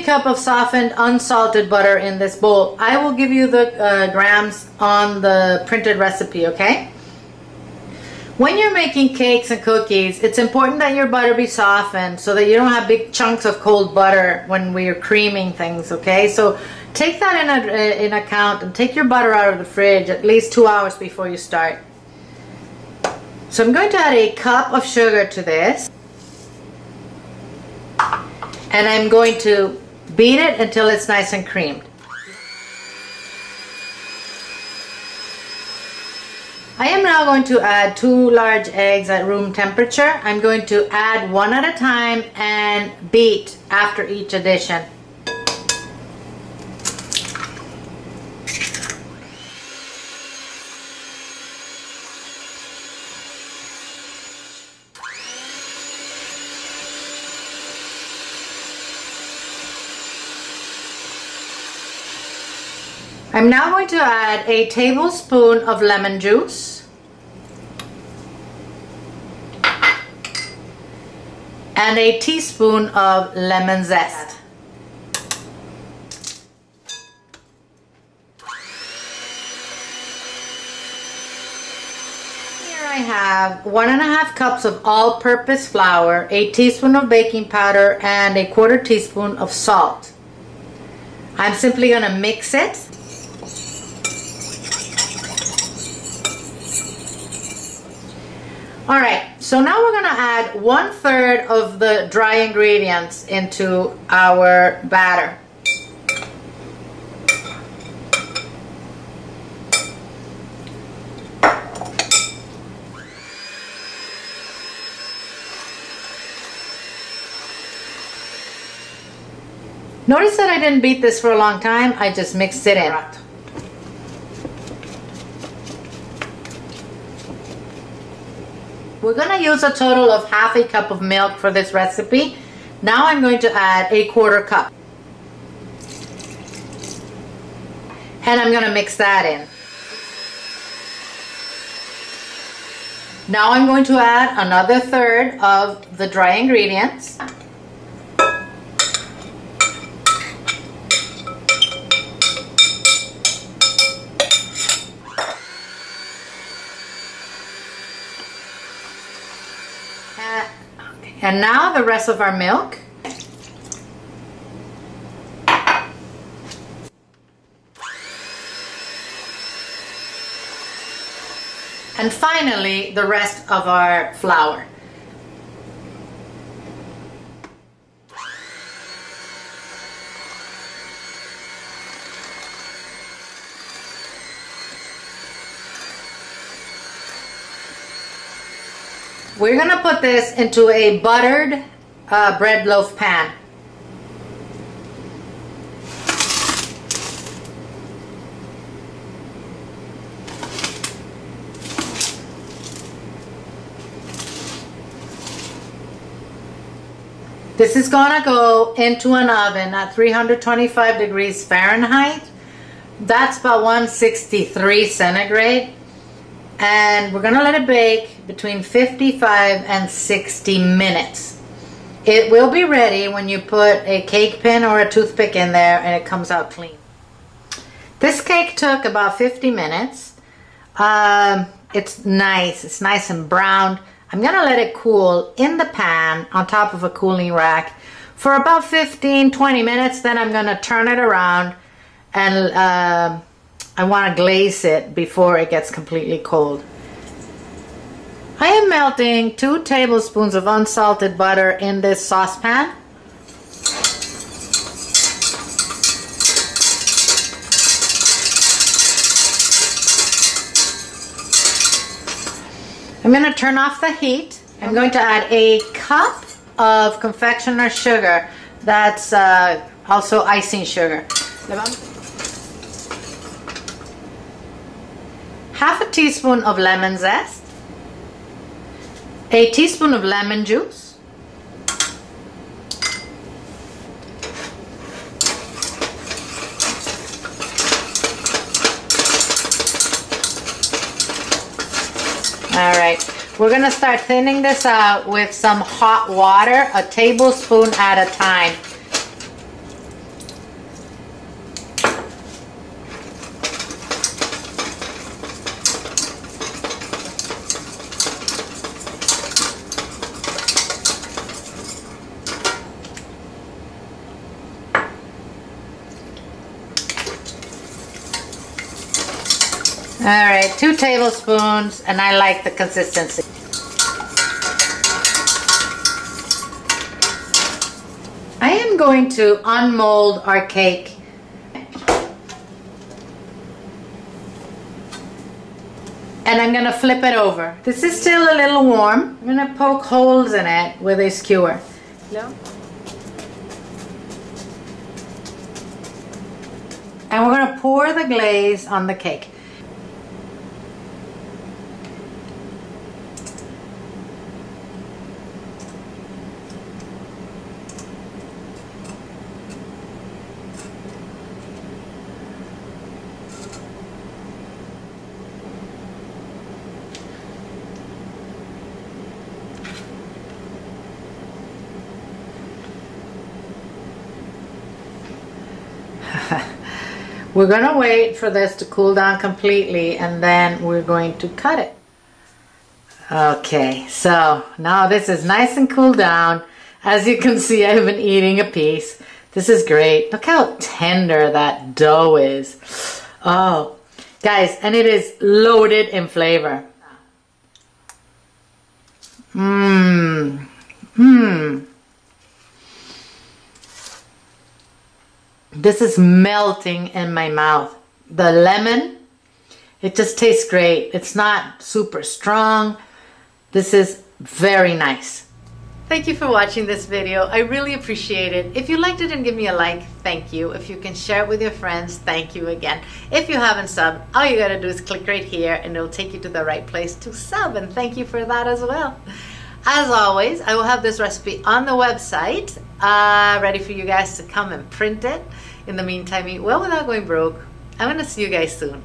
cup of softened unsalted butter in this bowl. I will give you the grams on the printed recipe, okay? When you're making cakes and cookies, it's important that your butter be softened so that you don't have big chunks of cold butter when we're creaming things, okay? So take that in account and take your butter out of the fridge at least 2 hours before you start. So I'm going to add a cup of sugar to this. And I'm going to beat it until it's nice and creamed. I am now going to add 2 large eggs at room temperature. I'm going to add one at a time and beat after each addition. I'm now going to add a tablespoon of lemon juice and a teaspoon of lemon zest. Here I have 1½ cups of all-purpose flour, a teaspoon of baking powder, and a 1/4 teaspoon of salt. I'm simply going to mix it. Alright, so now we're going to add 1/3 of the dry ingredients into our batter. Notice that I didn't beat this for a long time, I just mixed it in. We're going to use a total of ½ cup of milk for this recipe. Now I'm going to add a 1/4 cup. And I'm going to mix that in. Now I'm going to add another 1/3 of the dry ingredients. And now the rest of our milk. And finally, the rest of our flour. We're going to put this into a buttered bread loaf pan. This is going to go into an oven at 325 degrees Fahrenheit. That's about 163 centigrade. And we're going to let it bake between 55 and 60 minutes. It will be ready when you put a cake pin or a toothpick in there and it comes out clean. This cake took about 50 minutes. It's nice and browned. I'm going to let it cool in the pan on top of a cooling rack for about 15-20 minutes. Then I'm going to turn it around and I want to glaze it before it gets completely cold. I am melting 2 tablespoons of unsalted butter in this saucepan. I'm going to turn off the heat. I'm going to add a cup of confectioner sugar. That's also icing sugar. Half a teaspoon of lemon zest, a teaspoon of lemon juice, Alright, we're going to start thinning this out with some hot water, a tablespoon at a time. All right, 2 tablespoons, and I like the consistency. I am going to unmold our cake. And I'm gonna flip it over. This is still a little warm. I'm gonna poke holes in it with a skewer. No? And we're gonna pour the glaze on the cake. We're going to wait for this to cool down completely, and then we're going to cut it. Okay, so now this is nice and cooled down. As you can see, I've been eating a piece. This is great. Look how tender that dough is. Oh, guys, and it is loaded in flavor. This is melting in my mouth. The lemon, it just tastes great. It's not super strong. This is very nice. Thank you for watching this video. I really appreciate it. If you liked it and give me a like, thank you. If you can share it with your friends, thank you again. If you haven't subbed, all you gotta do is click right here and it'll take you to the right place to sub, and thank you for that as well. As always, I will have this recipe on the website, ready for you guys to come and print it. In the meantime, eat well without going broke. I'm gonna see you guys soon.